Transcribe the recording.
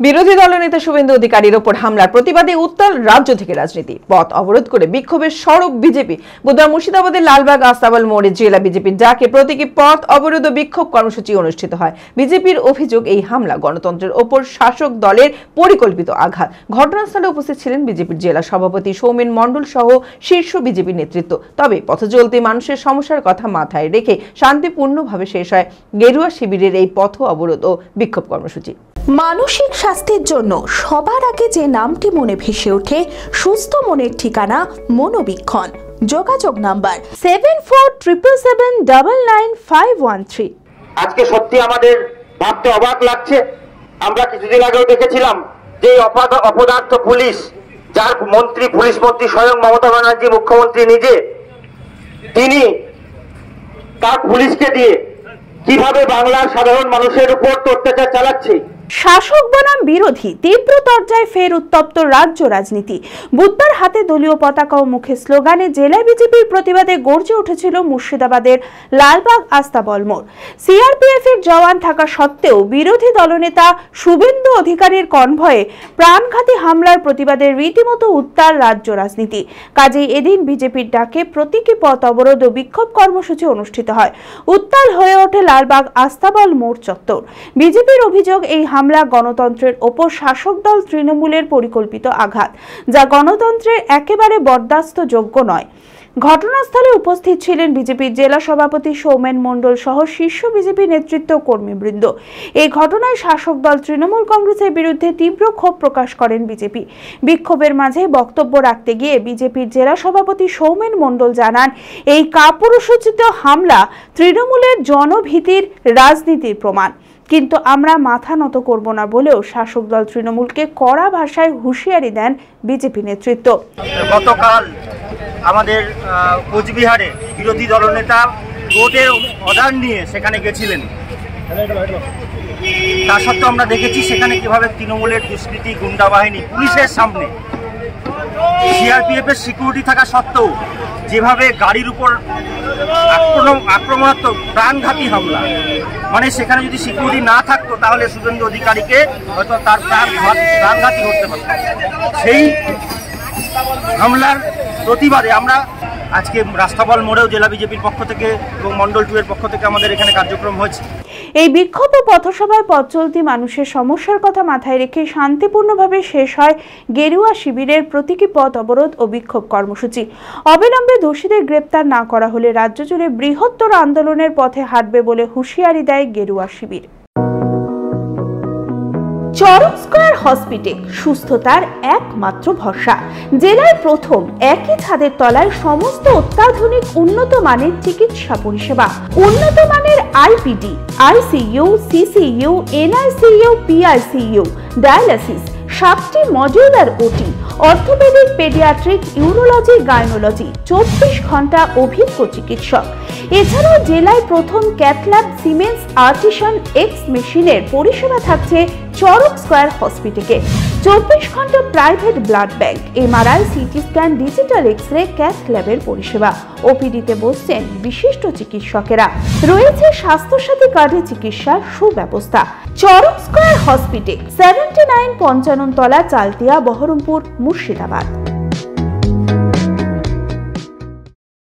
বিরোধী দলনেতা শুভেন্দু অধিকারীর ওপর হামলার প্রতিবাদে উত্তাল রাজ্য থেকে রাজনীতি। পথ অবরোধ করে বিক্ষোভের সরব বিজেপি। বুধবার মুর্শিদাবাদের লালবাগ আস্তাবল মোড়ে জেলা বিজেপির ডাকে প্রতীকী পথ অবরোধ ও বিক্ষোভ কর্মসূচি অনুষ্ঠিত হয়। বিজেপির অভিযোগ, এই হামলা গণতন্ত্রের ওপর শাসক দলের পরিকল্পিত আঘাত। ঘটনাস্থলে উপস্থিত ছিলেন বিজেপির জেলা সভাপতি সৌমেন মণ্ডল সহ শীর্ষ বিজেপি নেতৃত্ব। তবে পথচলতি মানুষের সমস্যার কথা মাথায় রেখে শান্তিপূর্ণভাবে শেষ হয় গেরুয়া শিবিরের এই পথ অবরোধ ও বিক্ষোভ কর্মসূচি। মানসিক স্বাস্থ্যের জন্য সবার আগে যে নামটি মনে ভেসে ওঠে, সুস্থ মনের ঠিকানা মনোবীক্ষণ। যোগাযোগ নাম্বার 7477799513। আজকে সত্যি আমাদের ভাবতে অবাক লাগছে। আমরা কিছুদিন আগেও দেখেছিলাম যে অপদার্থ পুলিশ, যার মন্ত্রী পুলিশ মন্ত্রী স্বয়ং মমতা ব্যানার্জি মুখ্যমন্ত্রী নিজে, তিনি তার পুলিশকে দিয়ে কিভাবে বাংলার সাধারণ মানুষের উপর অত্যাচার চালাচ্ছে। শাসক বনাম বিরোধী তীব্র তরজায় ফের উত্তপ্ত রাজ্য রাজনীতি। বুধবার হাতে দলীয় পতাকা ও মুখে স্লোগানে জেলা বিজেপির প্রতিবাদে গর্জে উঠেছিল মুর্শিদাবাদের লালবাগ আস্তাবল মোড়। সিআরপিএফ এর জওয়ান থাকা সত্ত্বেও বিরোধী দলনেতা শুভেন্দু অধিকারীর কনভয়ে প্রাণঘাতী হামলার প্রতিবাদে রীতিমতো উত্তাল রাজ্য রাজনীতি। কাজেই এদিন বিজেপির ডাকে প্রতীকী পথ অবরোধ ও বিক্ষোভ কর্মসূচি অনুষ্ঠিত হয়। উত্তাল হয়ে ওঠে লালবাগ আস্তাবল মোড় চত্বর। বিজেপির অভিযোগ, এই হামলা গণতন্ত্রের ওপর শাসক দল তৃণমূলের পরিকল্পিত আঘাত, যা গণতন্ত্রের একেবারে বরদাস্তযোগ্য নয়। ঘটনাস্থলে উপস্থিত ছিলেন বিজেপির জেলা সভাপতি সৌমেন মণ্ডল সহ শীর্ষ বিজেপি নেতৃত্ব কর্মীবৃন্দ। এই ঘটনায় শাসক দল তৃণমূল কংগ্রেসের বিরুদ্ধে তীব্র ক্ষোভ প্রকাশ করেন বিজেপি। বিক্ষোভের মাঝে বক্তব্য রাখতে গিয়ে বিজেপির জেলা সভাপতি সৌমেন মণ্ডল জানান, এই কাপুরুষোচিত হামলা তৃণমূলের জনভীতির রাজনীতির প্রমাণ। কিন্তু আমরা মাথা নত করব না বলেও শাসক দল তৃণমূলকে কড়া ভাষায় হুঁশিয়ারি দেন বিজেপি নেতৃত্ব। গতকাল আমাদের কোচবিহারে বিরোধী দলনেতা কোর্টের অর্ডার নিয়ে সেখানে গেছিলেন। তা সত্ত্বেও আমরা দেখেছি সেখানে কিভাবে তৃণমূলের দুষ্কৃতী গুন্ডা বাহিনী পুলিশের সামনে, সিআরপিএফ এর সিকিউরিটি থাকা সত্ত্বেও যেভাবে গাড়ির উপর আক্রমণাত্মক প্রাণঘাতী হামলা, মানে সেখানে যদি সিকিউরিটি না থাকতো তাহলে শুভেন্দু অধিকারীকে হয়তো তার প্রাণঘাতী করতে পারত। সেই হামলার প্রতিবাদে আমরা আজকে রাস্তাবল মোড়েও জেলা বিজেপির পক্ষ থেকে এবং মন্ডল 2 এর পক্ষ থেকে আমাদের এখানে কার্যক্রম হয়েছে। এই বিক্ষোভ ও পথসভায় পথ চলতি মানুষের সমস্যার কথা মাথায় রেখে শান্তিপূর্ণভাবে শেষ হয় গেরুয়া শিবিরের প্রতীকী পথ অবরোধ ও বিক্ষোভ কর্মসূচি। অবিলম্বে দোষীদের গ্রেপ্তার না করা হলে রাজ্য জুড়ে বৃহত্তর আন্দোলনের পথে হাঁটবে বলে হুঁশিয়ারি দেয় গেরুয়া শিবির। চরক স্কয়ার হসপিটাল সুস্থতার একমাত্র ভরসা। জেলায় প্রথম একই ছাদের তলায় সমস্ত অত্যাধুনিক উন্নত মানের চিকিৎসা পরিষেবা, উন্নত মানের IPD, ICU, CCU, NICU, PICU, dialysis, 7টি modular OT, orthopaedic, paediatric, urology, gynaecology, 24 ঘন্টা অভিজ্ঞ চিকিৎসক। এছাড়াও জেলায় প্রথম ক্যাথল্যাব সিমেন্স আর্টিসান এক্স মেশিনের পরিষেবা থাকছে চরক স্কয়ার হসপিটালে। 24 ঘন্টা private blood bank, MRI, CT scan, digital X-ray, cath ল্যাবের পরিষেবা। ওপিডিতে বসছেন বিশিষ্ট চিকিৎসকেরা। রয়েছে স্বাস্থ্যসাথী কার্ডে চিকিৎসার সুব্যবস্থা। চরক স্কয়ার হসপিটাল, 79 পঞ্চানন তলা, চালতিয়া, বহরমপুর, মুর্শিদাবাদ।